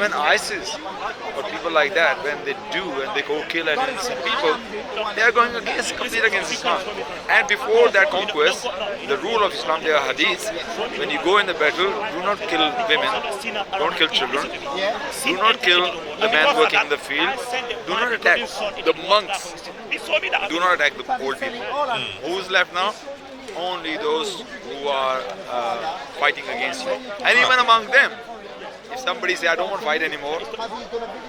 when ISIS or people like that, when they do and they go kill innocent people, they are going completely against Islam. And before that conquest, the rule of Islam, there are hadiths. When you go in the battle, do not kill women, don't kill children, do not kill the man working in the field, do not attack the monks, do not attack the old people. Who's left now? Only those who are fighting against you. And even among them, if somebody say, I don't want to fight anymore,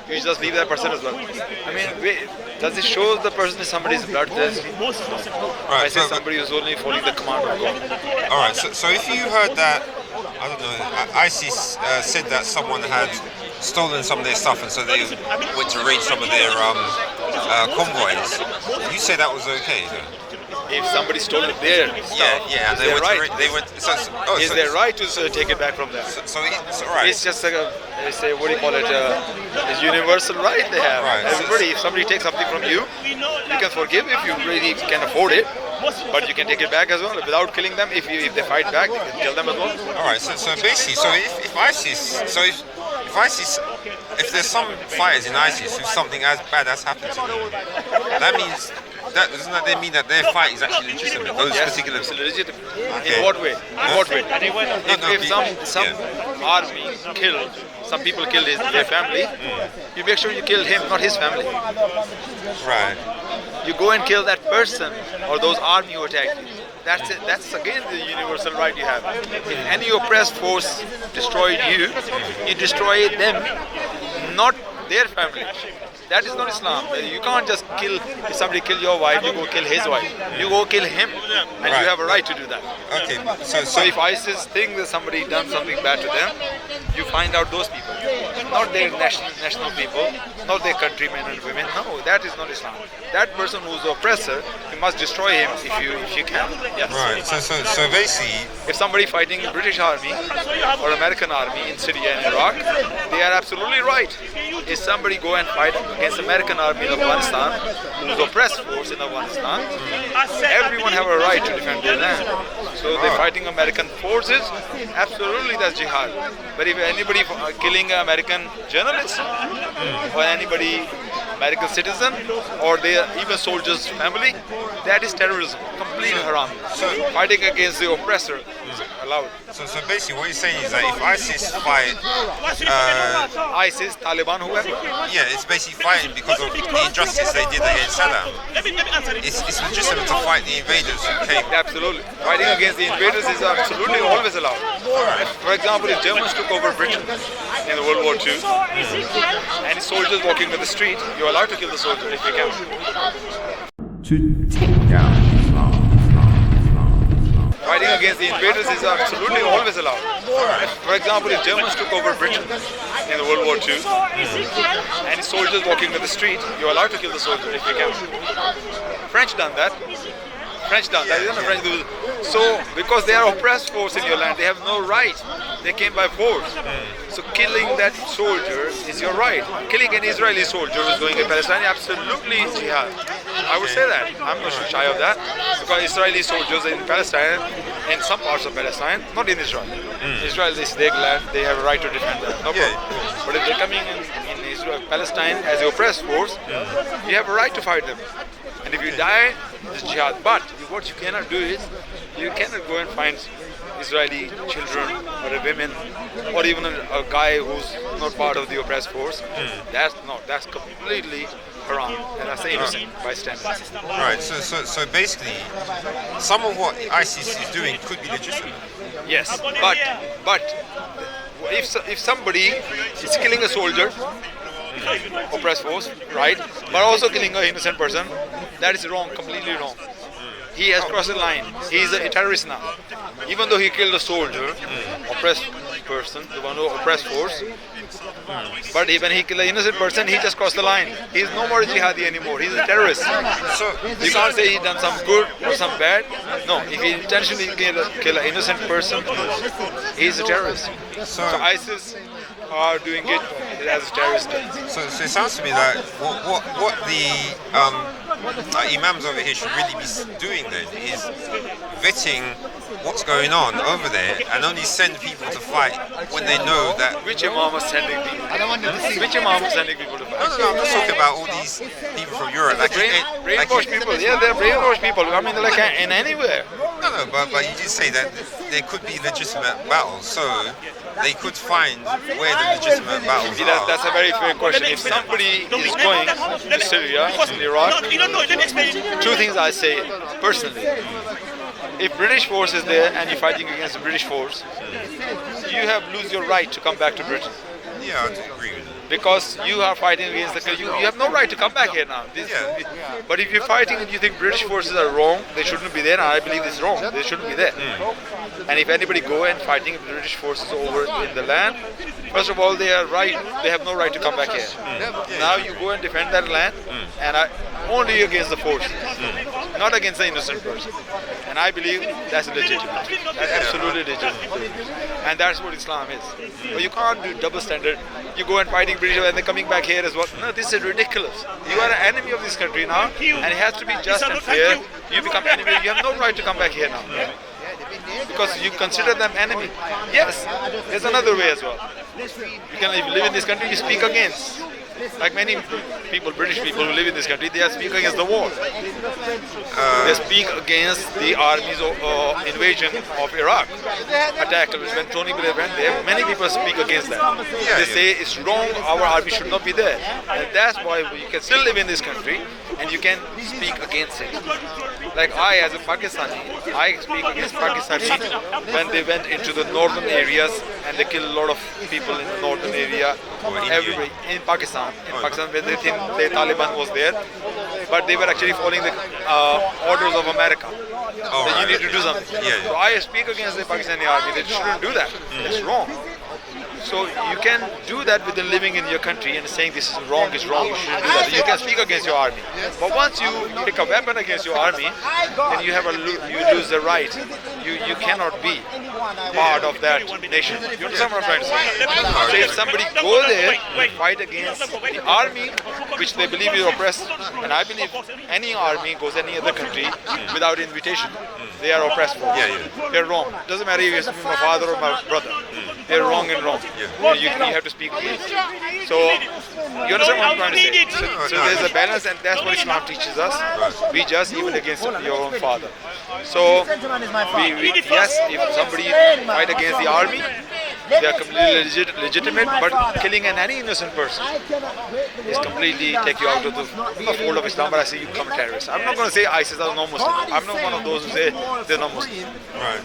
you just leave that person as well. I mean, does it show the person is somebody's bloodthirsty? Right, I say somebody who's only following the command of God. Alright, so if you heard that, I don't know, ISIS said that someone had stolen some of their stuff and so they went to raid some of their convoys, you say that was okay though? If somebody stole their stuff, and they went right. Is their right to take it back from them. Right. It's just like what do you call it? A universal right they have. Right. Everybody, if somebody takes something from you, you can forgive if you really can afford it, but you can take it back as well without killing them. If they fight back, you can kill them as well. All right. So basically, if ISIS, if there's some fighters in ISIS who something as bad as happened to them, that means. Doesn't that mean that their fight is actually legitimate? Those particular. It's legitimate. Okay. In what way? If some army killed, some people killed their family, you make sure you kill him, not his family. Right. You go and kill that person or those army who attacked you. That's it. That's again the universal right you have. If any oppressed force destroyed you, you destroy them, not their family. That is not Islam. You can't just kill, if somebody kill your wife, you go kill his wife. You go kill him, and you have a right to do that. Okay. So if ISIS think that somebody done something bad to them, you find out those people, not their national people, not their countrymen and women. No, that is not Islam. That person who's the oppressor, you must destroy him if you can. Yes. Right. So basically, if somebody fighting the British army or American army in Syria and Iraq, they are absolutely right. If somebody go and fight against American army in Afghanistan, who's the oppressed force in Afghanistan, everyone have a right to defend their land. So they're fighting American forces, absolutely that's jihad. But if anybody killing an American journalist or anybody American citizen or their even soldiers' family, that is terrorism, completely haram. So fighting against the oppressor is allowed. So basically what you're saying is that if ISIS fight, ISIS, Taliban, whoever. Yeah, it's basically fighting because of the injustice they did against Saddam. It's legitimate to fight the invaders who came. Absolutely. Fighting against the invaders is absolutely always allowed. For example, if Germans took over Britain in the World War II, and soldiers walking in the street, you're allowed to kill the soldier if you can. To take down Islam. Fighting against the invaders is absolutely always allowed. For example, if Germans took over Britain in the World War II, and soldiers walking in the street, you're allowed to kill the soldier if you can. French done that. So, because they are oppressed force in your land, they have no right. They came by force. So killing that soldier is your right. Killing an Israeli soldier who's going to Palestine, absolutely jihad. I would say that. I'm not shy of that. Because Israeli soldiers in Palestine, in some parts of Palestine, not in Israel. Israel is their land, they have a right to defend that. No problem. But if they're coming in Israel, Palestine as the oppressed force, you have a right to fight them. And if you die, it's jihad. But what you cannot do is, you cannot go and find Israeli children or women or even a guy who's not part of the oppressed force. That's completely haram. And I say innocent bystanders. Right, so basically, some of what ISIS is doing could be legitimate. Yes, but if somebody is killing a soldier, oppressed force, right, but also killing an innocent person, that is wrong, completely wrong. He has crossed the line. He is a terrorist now. Even though he killed a soldier, oppressed person, the one who oppressed force, but when he killed an innocent person, he just crossed the line. He is no more a jihadi anymore. He is a terrorist. So you can't say he done some good or some bad. No, if he intentionally kill an innocent person, he is a terrorist. So ISIS are doing it as a terrorist. So it sounds to me like what the imams over here should really be doing then is vetting what's going on over there and only send people to fight when they know that. Which Imam was sending people? Which Imam was sending people to fight? No, I'm just talking about all these people from Europe. Like, Brainwashed people. Yeah, they're brainwashed people. I mean, like in anywhere. No, but you did say that there could be legitimate battles, so they could find where the legitimate battles See, are. that's a very fair question. If somebody is going to Syria, in Iraq, two things I say personally. If British force is there and you're fighting against the British force, you have lose your right to come back to Britain. Yeah, I do agree with you. Because you are fighting against the country. You have no right to come back here now. But if you're fighting and you think British forces are wrong, they shouldn't be there. And I believe it's wrong. They shouldn't be there. And if anybody go and fighting British forces over in the land, first of all, they are right. They have no right to come back here. Now you go and defend that land, and only against the force, not against the innocent person. And I believe that's legitimate. That's absolutely legitimate. And that's what Islam is. But you can't do double standard. You go and fighting British and they're coming back here as well. No, this is ridiculous. You are an enemy of this country now, and it has to be just and fair. You become enemy. You have no right to come back here now. Because you consider them enemy. Yes, there's another way as well. If you live in this country, you speak against. Like many people, British people who live in this country, they are speaking against the war. They speak against the army's invasion of Iraq. Attack. When Tony Blair went there, many people speak against that. They say it's wrong, our army should not be there. And that's why you can still live in this country and you can speak against it. Like I, as a Pakistani, I speak against Pakistani when they went into the northern areas and they killed a lot of people in the northern area. Everybody in Pakistan. In Pakistan, when they think the Taliban was there, but they were actually following the orders of America. That you need to do something. So I speak against the Pakistani army. They shouldn't do that. It's wrong. So you can do that within living in your country and saying this is wrong, you shouldn't do that. You can speak against your army. But once you pick a weapon against your army, then you lose the right. You cannot be part of that nation. You understand what I'm trying to say? So if somebody go there and fight against the army, which they believe is oppressed, and I believe any army goes any other country without invitation, they are oppressed. They're wrong. It doesn't matter if it's my father or my brother. They're wrong and wrong. You have to speak against. So you understand what I'm trying to say? So there's a balance, and that's what Islam teaches us. Be just even against your own father. So yes, if somebody fight against the army, they are completely legitimate, but killing any innocent person is completely take you out of the fold of Islam. But I say you become a terrorist. I'm not going to say ISIS are no Muslim. I'm not one of those who say they're not Muslim.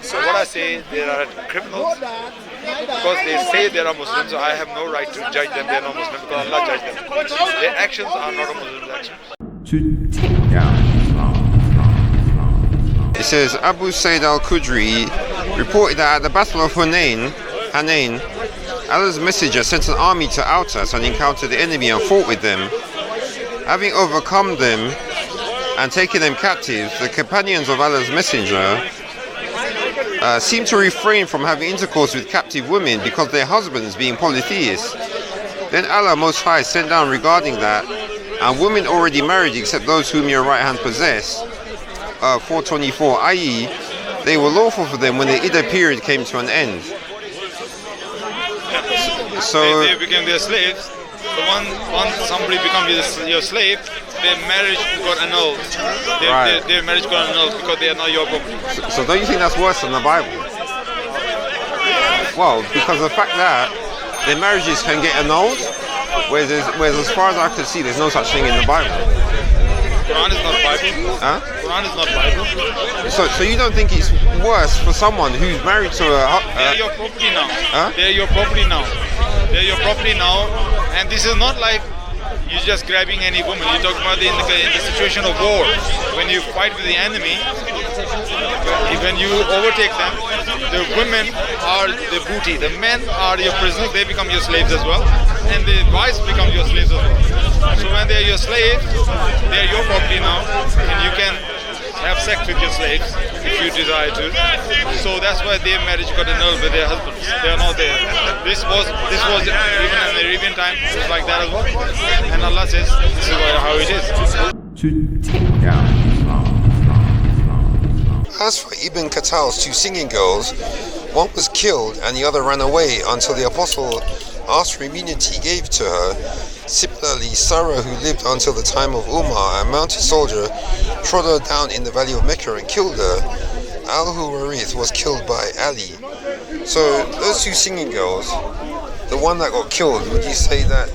So what I say, there are criminals because they say they are Muslims. So I have no right to judge them. They are not Muslim because Allah judged them. Their actions are not a Muslim's actions. To take down Islam. It says Abu Sayyid al-Khudri reported that at the Battle of Hunain, Allah's messenger sent an army to Outas and encountered the enemy and fought with them. Having overcome them and taken them captives, the companions of Allah's messenger seemed to refrain from having intercourse with captive women because their husbands being polytheists. Then Allah Most High sent down regarding that, and women already married except those whom your right hand possess, 424, i.e. they were lawful for them when the Iddah period came to an end. So they became their slaves. So once somebody becomes your slave, their marriage got annulled. Their marriage got annulled because they are not your property. So don't you think that's worse than the Bible? Well, because the fact that their marriages can get annulled, whereas as far as I could see, there's no such thing in the Bible. Quran is not Bible. Huh? Quran is not Bible. So you don't think it's worse for someone who's married to a... They're your property now. Huh? They're your property now. They're your property now. And this is not like you're just grabbing any woman. You're talking about in the situation of war. When you fight with the enemy, when you overtake them, the women are the booty. The men are your prisoners. They become your slaves as well. And the wives become your slaves as well. So when they're your slaves, they're your property now. And you can have sex with your slaves if you desire to. So that's why their marriage got annulled with their husbands. They are not there. This was even in the Arabian time, it was like that as well. And Allah says this is how it is. To take down Islam. as for Ibn Khattal's 2 singing girls, one was killed and the other ran away until the Apostle asked for immunity gave to her. Similarly, Sarah, who lived until the time of Umar, a mounted soldier, trod her down in the valley of Mecca and killed her. Al-Huwarith was killed by Ali. So those 2 singing girls, the one that got killed, would you say that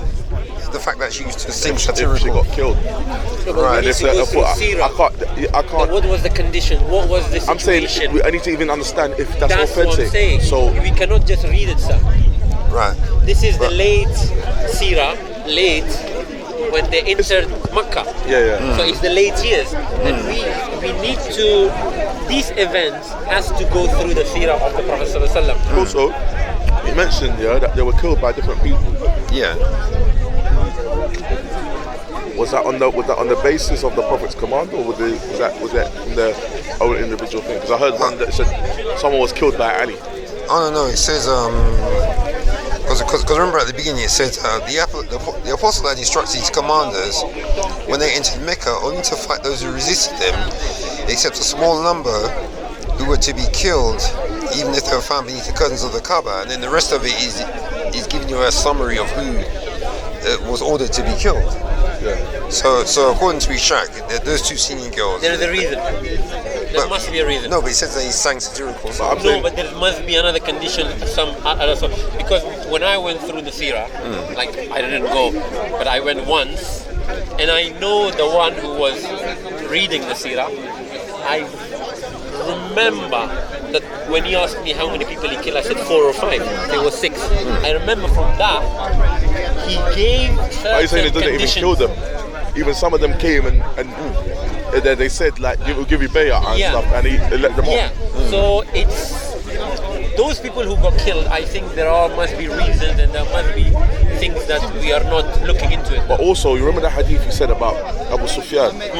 the fact that she used to sing satirical? If she got killed. Right. I can't. What was the condition? What was the situation? I'm saying I need to even understand if that's What authentic. I'm saying. So we cannot just read it, sir. Right. This is the late Sirah, when they entered Makkah. Yeah. So it's the late years, and we need to. These events has to go through the Sirah of the Prophet Sallallahu Alaihi Wasallam. Also, you mentioned that they were killed by different people. Yeah. Was that on the basis of the Prophet's command, or was that in their own individual thing? Because I heard one that said someone was killed by Ali. Oh no, it says because remember at the beginning it said the apostle had instructed his commanders when they entered Mecca only to fight those who resisted them, except a small number who were to be killed, even if they were found beneath the curtains of the Kaaba. And then the rest of it is giving you a summary of who was ordered to be killed. Yeah. So according to Ishaq, those 2 singing girls. There's a reason. There must be a reason. No, but he says that he sang satirical songs. No, but there must be another condition, some other sort. Because when I went through the Sirah, like I didn't go, but I went once, and I know the one who was reading the Sirah. I remember that when he asked me how many people he killed, I said 4 or 5. There were 6. I remember from that he gave certain Are you saying it doesn't even kill them? Even some of them came and then they said like we'll give you bay'ah and stuff, and he let them off. Yeah. So it's those people who got killed. I think must be reasons, and there must be things that we are not looking into it. But also, you remember that hadith you said about Abu Sufyan? That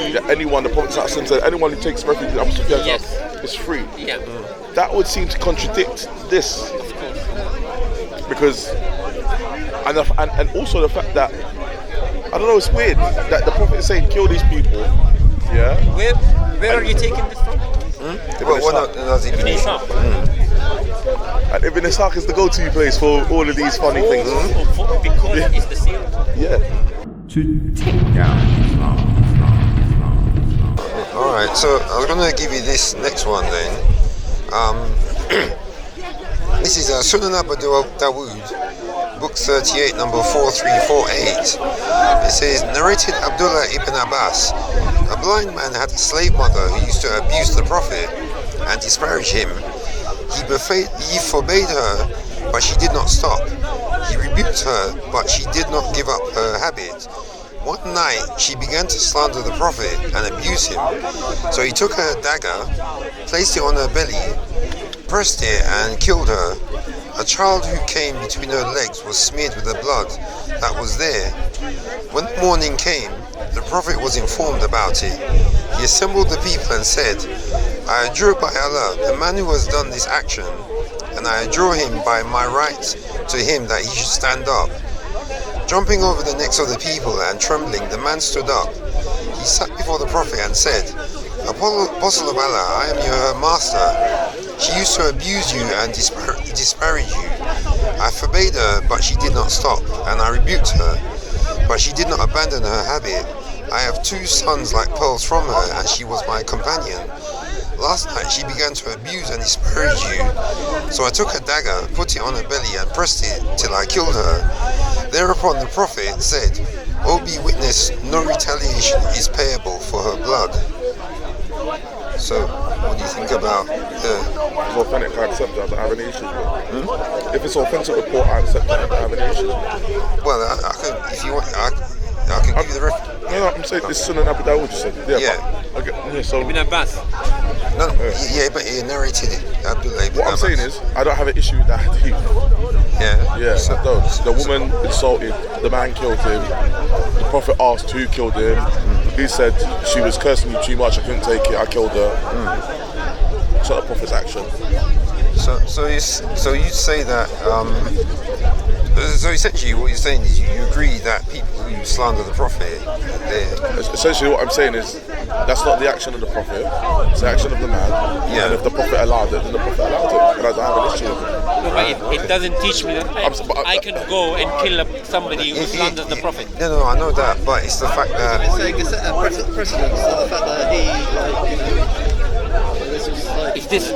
the Prophet said, anyone who takes refuge in Abu Sufyan's house is free. Yeah. That would seem to contradict this, because and also the fact that I don't know, it's weird that the Prophet is saying kill these people. Yeah. Where are you taking this from? Ibn Ishaq. And Ibn Ishaq is the go-to place for all of these funny things. Because it's the Sirah. Yeah. To take down Islam. Alright, so I was going to give you this next one then. This is Sunan Abu Dawood, book 38, number 4348. It says, narrated Abdullah ibn Abbas, a blind man had a slave mother who used to abuse the Prophet and disparage him. He forbade her, but she did not stop. He rebuked her, but she did not give up her habit. One night, she began to slander the Prophet and abuse him. So he took her dagger, placed it on her belly, pressed it and killed her. A child who came between her legs was smeared with the blood that was there. When the morning came, the Prophet was informed about it. He assembled the people and said, I adjure by Allah, the man who has done this action, and I adjure him by my right to him that he should stand up. Jumping over the necks of the people and trembling, the man stood up. He sat before the Prophet and said, Apostle of Allah, I am your master. She used to abuse you and disparage you. I forbade her, but she did not stop, and I rebuked her, but she did not abandon her habit. I have 2 sons like pearls from her, and she was my companion. Last night she began to abuse and disparage you, so I took a dagger, put it on her belly, and pressed it till I killed her. Thereupon the Prophet said, O be witness, no retaliation is payable for her blood. So, what do you think about If it's authentic, I accept that. I don't have any issues with it. If it's authentic report, I accept that. I don't have any issues with it. Well, I can, if you want, I can give you the reference. No, I'm saying this Sunan Abu Dawood, you said. Yeah. So Ibn Abbas. No, yeah, but he narrated it. Abdullah ibn what I'm Abbas. saying is, I don't have an issue with that hadith. Yeah. So, the woman insulted, the man killed him. The Prophet asked who killed him. He said she was cursing you too much, I couldn't take it, I killed her. So the Prophet's action. So you'd say that So essentially, what you're saying is you agree that people who slander the Prophet, Essentially, what I'm saying is that's not the action of the Prophet; it's the action of the man. Yeah. And if the Prophet allowed it, then the Prophet allowed it, and I don't have an issue with it. No, but it doesn't teach me that I can go and kill somebody who slanders the Prophet. No, I know that, but it's the fact that saying it's a precedent, so the fact that he, this is like, Is this? is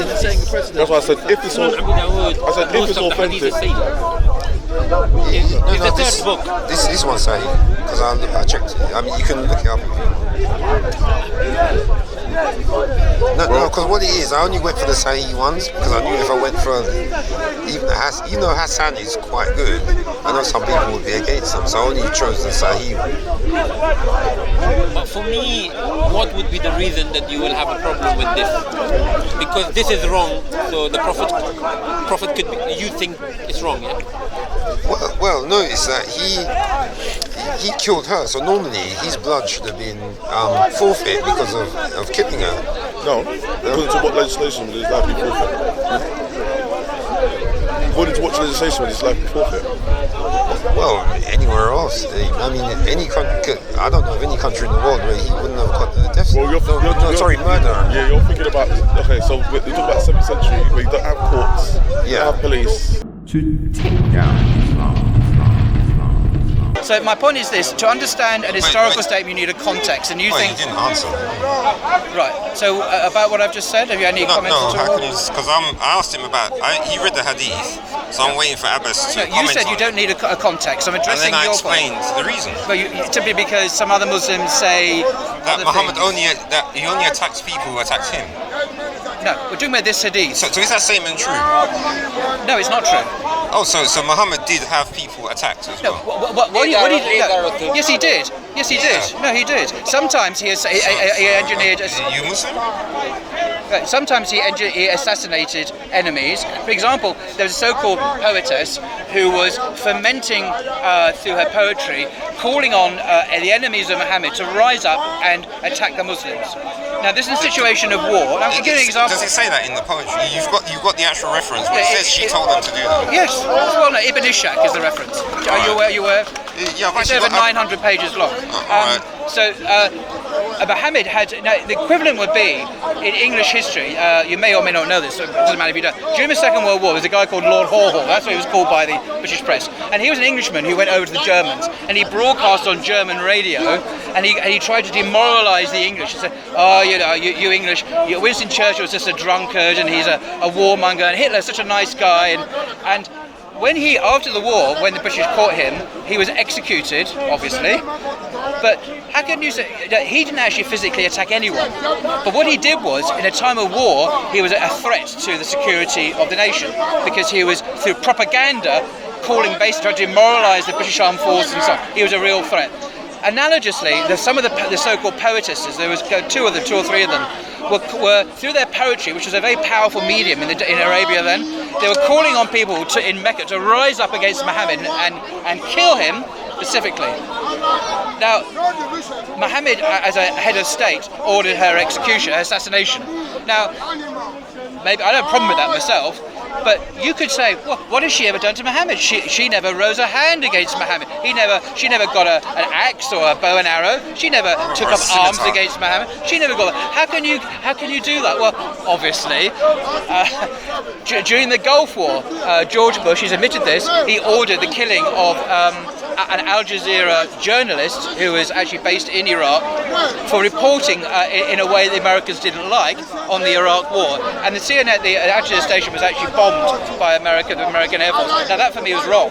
it saying a precedent? That's why I said if it's all, I said if it's authentic. It's the third book. this one's Sahih, because I checked it. I mean, you can look it up. No, because what it is, I only went for the Sahih ones because I knew if I went for even Hassan is quite good. I know some people would be against them, so I only chose the Sahih one. But for me, what would be the reason that you will have a problem with this? Because this is wrong, so the Prophet could be, you think it's wrong, yeah? Well, notice that he killed her, so normally his blood should have been forfeit because of killing her. No, according to what legislation would his life be forfeit? According to what legislation would his life be forfeit? Well, anywhere else. I mean, any country. I don't know of any country in the world where he wouldn't have got the death. Well, murder. Yeah, you're thinking about. Okay, so we're talking about 7th century where you don't have courts, you don't have police. To take down Islam. So my point is this: to understand an historical statement, you need a context, and you Well, think he didn't answer. right. So about what I've just said, have you any comments No, at all? because I asked him about. He read the hadith, so I'm waiting for Abbas to No, comment you said on you don't need a context. I'm it. And addressing then I your point. explained the reason. Well, simply because some other Muslims say That other Muhammad things. he only attacks people who attacked him. No, we're talking about this hadith. So is that statement true? No, it's not true. Oh, so Muhammad did have people attacked as No, well. what he no. Yes, he did. Yes, he did. No, he did. Sometimes he engineered. Are you Muslim? Sometimes he assassinated enemies. For example, there was a so-called poetess who was fermenting through her poetry, calling on the enemies of Muhammad to rise up and attack the Muslims. Now, this is a situation of war. I'm giving you an example. Does it say that in the poetry? You've got the actual reference where it says she told them to do that. Yes. Well, no, Ibn Ishaq is the reference. Are you aware? Yeah, I've It's actually over 900 pages long. Alright. So Muhammad had the equivalent would be in English history. You may or may not know this. So it doesn't matter if you don't. During the Second World War, there was a guy called Lord Haw-Haw. That's what he was called by the British press. And he was an Englishman who went over to the Germans and he broadcast on German radio. And he tried to demoralise the English. He said, "Oh, you English. Winston Churchill was just a drunkard and he's a warmonger. And Hitler's such a nice guy." And when after the war, when the British caught him, he was executed, obviously. But how can you say that he didn't actually physically attack anyone? But what he did was, in a time of war, he was a threat to the security of the nation because he was, through propaganda, basically trying to demoralise the British armed forces and so on. He was a real threat. Analogously, some of the so-called poetesses, there was two or three of them, were through their poetry, which was a very powerful medium in Arabia then, they were calling on people in Mecca to rise up against Muhammad and kill him specifically. Now, Muhammad, as a head of state, ordered her assassination. Now, maybe I don't have a problem with that myself, but you could say, well, what has she ever done to Muhammad? She never rose a hand against Muhammad. She never got an axe or a bow and arrow. She never took up arms against Muhammad. She never got that. How can you do that? Well, obviously, during the Gulf War, George Bush, he's admitted this, he ordered the killing of an Al Jazeera journalist who was actually based in Iraq for reporting in a way the Americans didn't like on the Iraq war. And the CNN, the Al Jazeera station, was actually bombed by the American Air Force. Now that for me was wrong.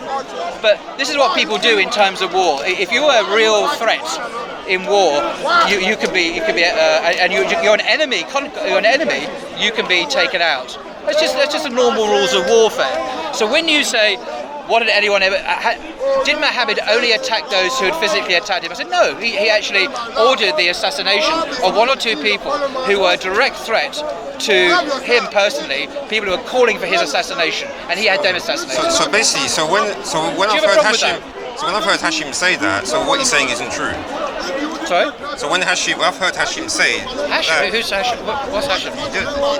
But this is what people do in times of war. If you're a real threat in war, you could be, and you're an enemy. You're an enemy. You can be taken out. That's just the normal rules of warfare. So when you say, what did anyone ever? Did Muhammad only attack those who had physically attacked him? I said no. He actually ordered the assassination of one or two people who were a direct threat to him personally. People who were calling for his assassination, and he had them assassinated. So basically, when I've heard Hashim say that, so what you're saying isn't true. Sorry? So when I've heard Hashim say Hashim? Who's Hashim? What's Hashim?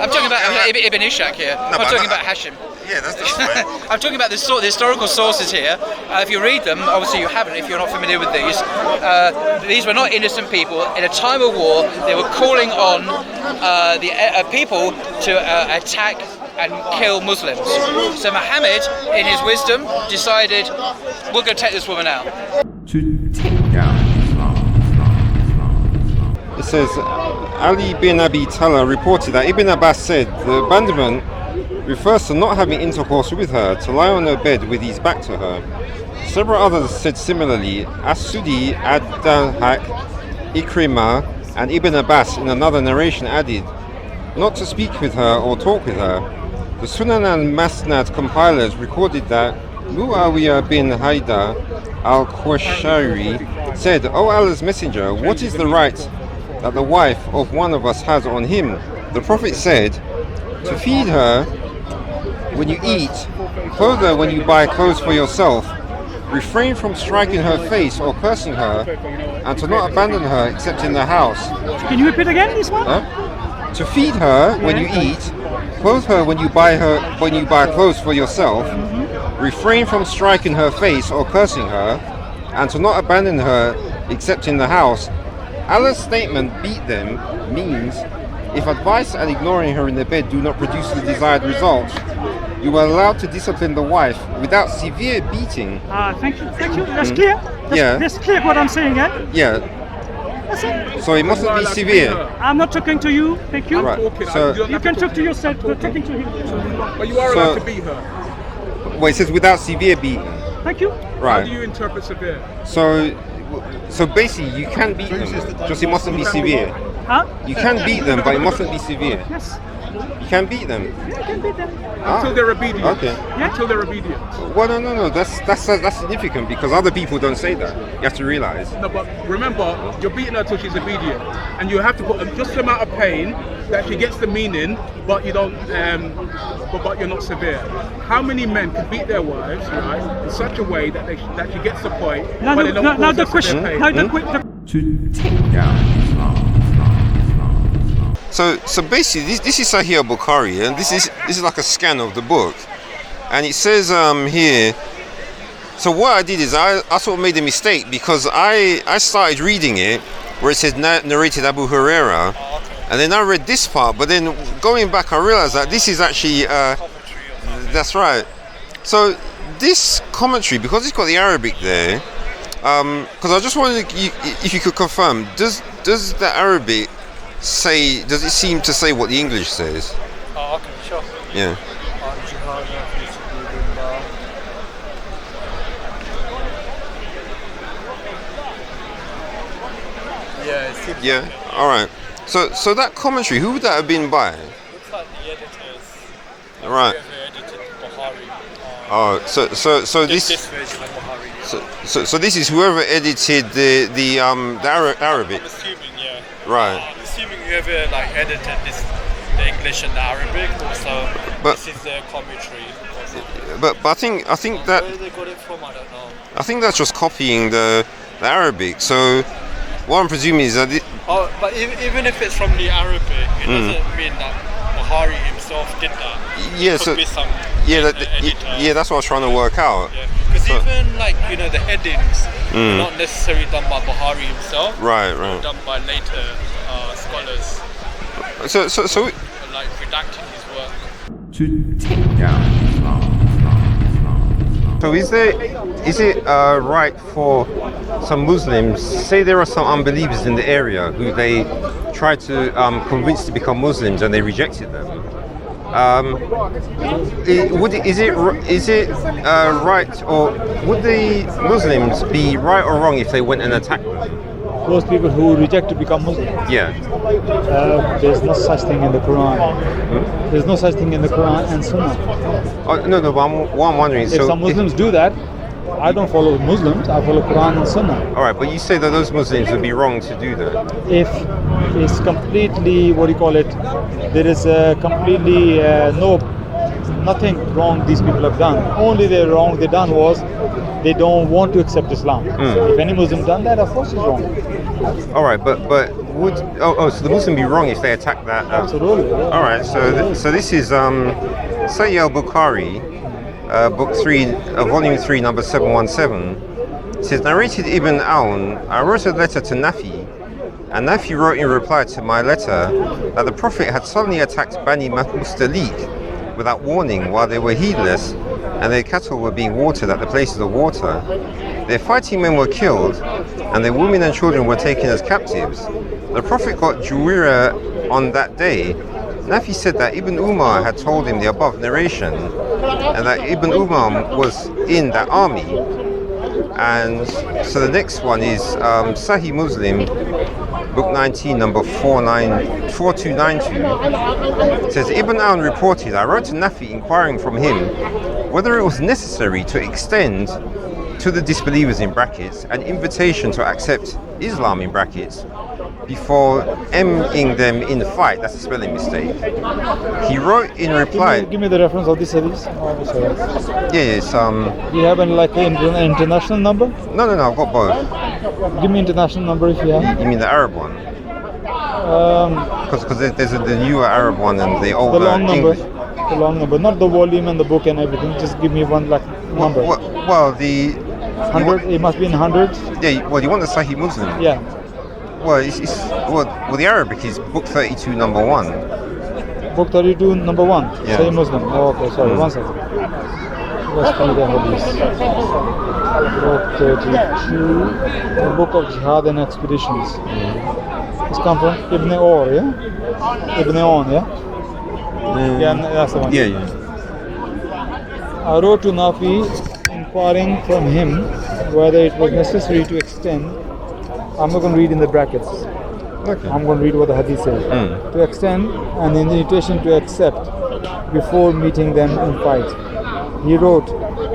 I'm talking about Ibn Ishaq here. I'm talking about Hashim. Yeah, that's fine. I'm talking about the historical sources here. If you read them, obviously you haven't if you're not familiar with these were not innocent people. In a time of war, they were calling on the people to attack and kill Muslims. So Muhammad, in his wisdom, decided, we're going to take this woman out. To take down Islam. It says, Ali bin Abi Talha reported that Ibn Abbas said the abandonment refers to not having intercourse with her, to lie on her bed with his back to her. Several others said similarly. As-Sudi, Ad-Dahak, Ikrimah, and Ibn Abbas in another narration added, not to speak with her or talk with her. The Sunan and Masnad compilers recorded that Muawiyah bin Haidar al-Qushayri said, O Allah's Messenger, what is the right that the wife of one of us has on him? The Prophet said, to feed her when you eat, clothe her when you buy clothes for yourself, refrain from striking her face or cursing her, and to not abandon her except in the house. Can you repeat again this one? To feed her when you eat, clothe her when you buy clothes for yourself, refrain from striking her face or cursing her, and to not abandon her except in the house. Allah's statement, beat them, means if advice and ignoring her in the bed do not produce the desired results, you are allowed to discipline the wife without severe beating. Thank you. That's clear. That's clear what I'm saying, eh? Yeah. That's it. So it mustn't be severe. I'm not talking to you. Thank you. Right. So You can talk to yourself. We're talking to him. But you are allowed to beat her. Well, it says without severe beating. Thank you. Right. How do you interpret severe? So basically, you can beat them, just it mustn't be severe. Huh? You can beat them, but it mustn't be severe. Yes. You can beat them. Yeah, I can beat them. Until they're obedient. Okay. Yeah. Until they're obedient. Well, no. That's significant because other people don't say that. You have to realize. No, but remember, you're beating her until she's obedient, and you have to put just the amount of pain that she gets the meaning, but you don't, but you're not severe. How many men can beat their wives, right, in such a way that that she gets the point, but they don't cause the her question. severe pain? To take down Islam. So basically, this is Sahih al-Bukhari, and this is like a scan of the book, and it says here. So what I did is I sort of made a mistake because I started reading it where it says narrated Abu Huraira, and then I read this part, but then going back I realized that this is actually that's right. So this commentary, because it's got the Arabic there, because I just wanted if you could confirm, does the Arabic does it seem to say what the English says? Oh, okay, sure. Yeah. Yeah. All right. So that commentary, who would that have been by? Looks like the editors. Right. Whoever edited Bukhari. Oh, so this version of Bukhari. so this is whoever edited the Arabic. I'm assuming, yeah. Right. I'm assuming whoever edited this, the English and the Arabic. Also, But- this is their commentary. Also. But I think that Where they got it from, I don't know. I think that's just copying the Arabic. So what I'm presuming is that But even if it's from the Arabic, it doesn't mean that Bukhari himself did that. yeah. Could So be some yeah, that's what I was trying to work out. Because So- even the headings are not necessarily done by Bukhari himself. Right. Done by later scholars, So redacting his work. To take down Islam. So is it right for some Muslims, say there are some unbelievers in the area who they try to convince to become Muslims and they rejected them? Is it right, or would the Muslims be right or wrong if they went and attacked them? Those people who reject to become Muslim. Yeah. There's no such thing in the Quran. There's no such thing in the Quran and Sunnah. No. But what I'm wondering is, If some Muslims do that, I don't follow Muslims. I follow Quran and Sunnah. all right, but you say that those Muslims would be wrong to do that. If it's completely, there is completely nothing wrong these people have done. Only the wrong they done was they don't want to accept Islam. If any Muslim done that, of course it's wrong. All right, but would so the Muslim be wrong if they attack that? Absolutely. Yeah. All right, so this is Sahih al-Bukhari, book 3, volume 3, number 717, says, narrated Ibn Aun, I wrote a letter to Nafi, and Nafi wrote in reply to my letter that the Prophet had suddenly attacked Bani Mustalik without warning while they were heedless, and their cattle were being watered at the places of water. Their fighting men were killed, and their women and children were taken as captives. The Prophet got Juwira on that day. Nafi said that Ibn Umar had told him the above narration, and that Ibn Umar was in that army. And so the next one is Sahih Muslim, book 19, number 4292. It says, Ibn Aun reported, I wrote to Nafi inquiring from him whether it was necessary to extend to the disbelievers in brackets an invitation to accept Islam in brackets before eming them in the fight. That's a spelling mistake. He wrote in reply. Give me the reference of this hadith. Yeah, it's Do you have an international number? No, I've got both. Give me international number if you have. You mean the Arab one? Because there's the newer Arab one and the older the long number. English. The long number, not the volume and the book and everything. Just give me one number. Well, the 100. It must be in hundreds. Yeah. Well, you want the Sahih Muslim? Yeah. Well, the Arabic is book 32, number 1. Book 32, number 1. Yeah. Sahih Muslim. Oh, okay, sorry. 1 second. Let's find the hadith. Book 32. The book of jihad and expeditions. It's come from Ibn Or, yeah? Ibn On, yeah? Yeah, that's the one. Yeah. I wrote to Nafi inquiring from him whether it was necessary to extend. I'm not going to read in the brackets. Okay. I'm going to read what the hadith says. To extend an invitation to accept before meeting them in fight. He wrote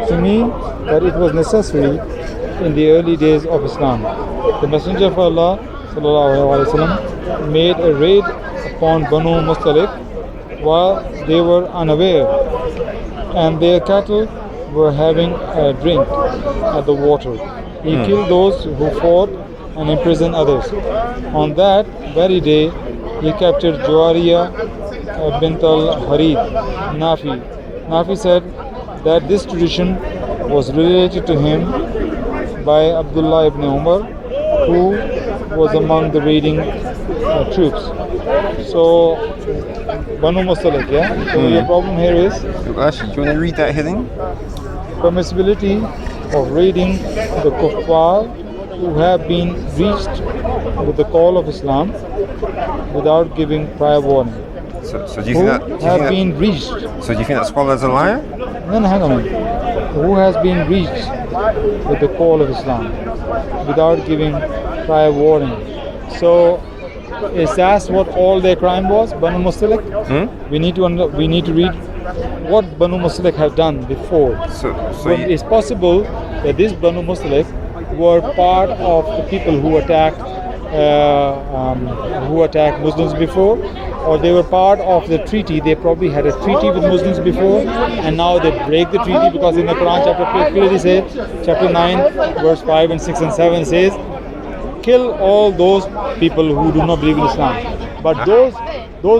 to me that it was necessary in the early days of Islam. The Messenger of Allah ﷺ, made a raid upon Banu Mustalik while they were unaware, and their cattle were having a drink at the water. He killed those who fought and imprisoned others. On that very day, he captured Juwariya bint al-Harith, Nafi. Nafi said that this tradition was related to him by Abdullah ibn Umar, who was among the raiding troops. So, Banu Mustalik, yeah? So your problem here is? Actually, do you want to read that heading? Permissibility of raiding the kuffar who have been reached with the call of Islam without giving prior warning. So do you think that? Been reached. So do you think that scholar's a liar? No, hang on a minute. Who has been reached with the call of Islam without giving prior warning? So, is that what all their crime was, Banu Mustalik? We need to read what Banu Mustalik have done before. So it's possible that this Banu Mustalik were part of the people who attacked Muslims before, or they were part of the treaty. They probably had a treaty with Muslims before, and now they break the treaty, because in the Quran chapter clearly says, chapter 9, verse 5 and 6 and 7 says, kill all those people who do not believe in Islam. But those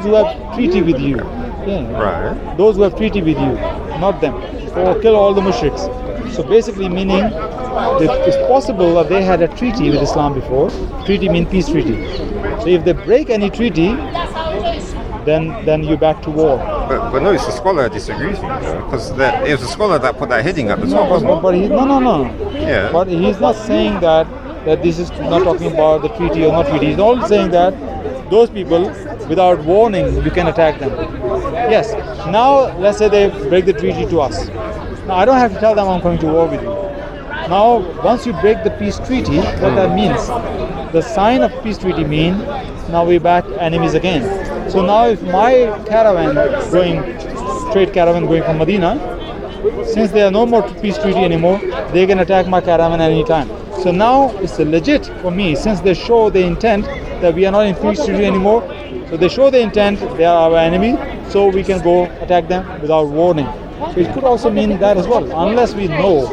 who have treaty with you, right? Those who have treaty with you, not them. Or kill all the mushriks. So basically meaning that it's possible that they had a treaty with Islam before. Treaty means peace treaty. So if they break any treaty, then you're back to war. But no, it's the scholar that disagrees with you, because it was the scholar that put that heading at the top, wasn't it? But no. Yeah. But he's not saying that this is not talking about the treaty or not treaty. He's only saying that those people, without warning, you can attack them. Yes. Now, let's say they break the treaty to us. Now, I don't have to tell them I'm coming to war with you. Now, once you break the peace treaty, what that means? The sign of peace treaty means now we're back enemies again. So now if my trade caravan going from Medina, since there are no more peace treaty anymore, they can attack my caravan at any time. So now it's legit for me, since they show the intent that we are not in peace treaty anymore. So they show the intent, they are our enemy, so we can go attack them without warning. So it could also mean that as well, unless we know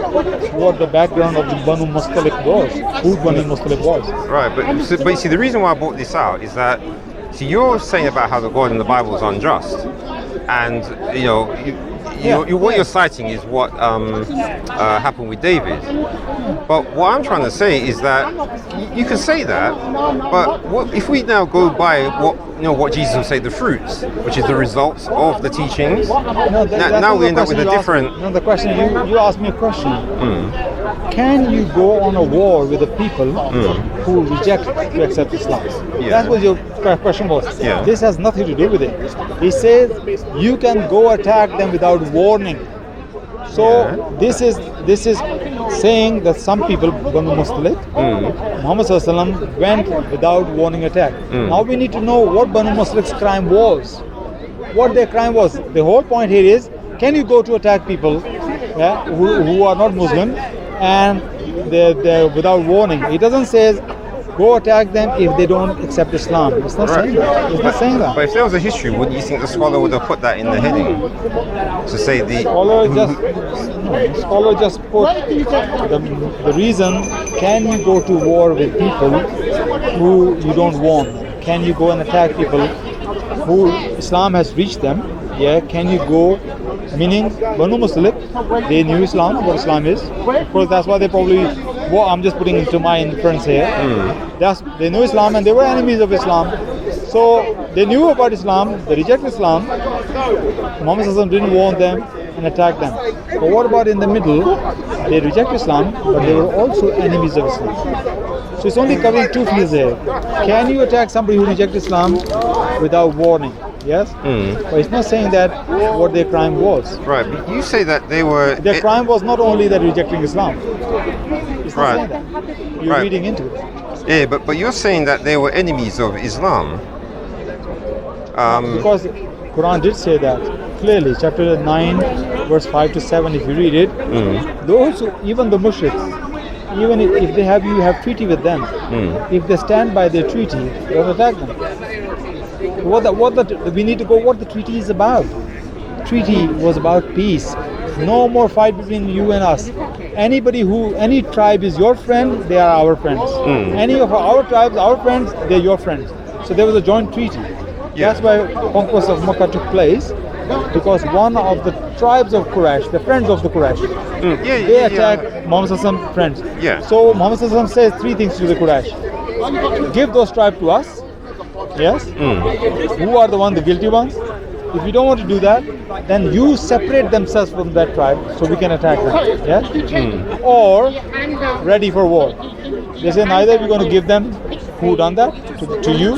what the background of the Banu Mustalik was, who Banu Mustalik was. Right, but you see, the reason why I brought this out is that, see, you're saying about how the God in the Bible is unjust, and what you're citing is what happened with David. But what I'm trying to say is that you can say that, but what if we now go by what Jesus would say, the fruits, which is the results of the teachings? Now we end up with a different. The question you asked me a question. Can you go on a war with the people who reject to accept Islam? That's what your question was. This has nothing to do with it. He says you can go attack them without warning. So this is saying that some people, Banu Mustalik, Muhammad Sallallahu Alaihi Wasallam went without warning attack. Now we need to know what Banu Mustalik's crime was. What their crime was. The whole point here is, can you go to attack people who are not Muslim and they're without warning? It doesn't say go attack them if they don't accept Islam. It's not saying that. It's not saying that. But if there was a history, wouldn't you think the scholar would have put that in the heading? To say the scholar just put the reason, can you go to war with people who you don't warn? Can you go and attack people who Islam has reached them? Can you go? Meaning Banu Mustalik, they knew Islam, what Islam is. Of course, that's why they probably, I'm just putting into my inference here. They knew Islam and they were enemies of Islam. So they knew about Islam, they rejected Islam. Muhammad Sallallahu Alaihi Wasallam didn't warn them and attack them. But what about in the middle? They reject Islam, but they were also enemies of Islam. So it's only covering two fields there. Can you attack somebody who rejects Islam without warning? Yes? But it's not saying that what their crime was. Right, but you say that they were... Their crime was not only that rejecting Islam. It's not saying that. You're reading into it. Yeah, but you're saying that they were enemies of Islam. Because Quran did say that clearly. Chapter 9, verse 5 to 7, if you read it, those who, even the mushriks, even if they have, you have treaty with them, if they stand by their treaty, don't attack them. We need to go what the treaty is about. Treaty was about peace. No more fight between you and us. Any tribe is your friend, they are our friends. Any of our tribes, our friends, they're your friends. So there was a joint treaty. That's why conquest of Makkah took place, because one of the tribes of Quraysh, the friends of the Quraysh, they attacked Muhammad Sallallahu Alaihi Wasallam's friends. So Muhammad Sallallahu Alaihi Wasallam says three things to the Quraysh. Give those tribes to us. Yes? Who are the guilty ones? If you don't want to do that, then you separate themselves from that tribe so we can attack them. Yes? Or ready for war. They say neither we're going to give them who done that to you,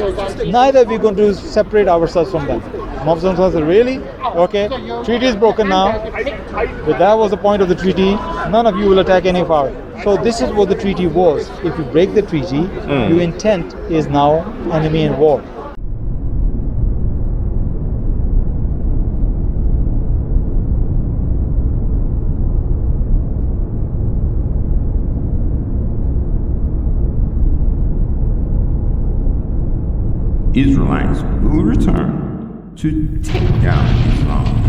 neither we're going to separate ourselves from them. Muhammad said, really? Okay, treaty is broken now. But that was the point of the treaty. None of you will attack any of ours. So this is what the treaty was. If you break the treaty, your intent is now enemy and war. Israelites will return to take down Islam.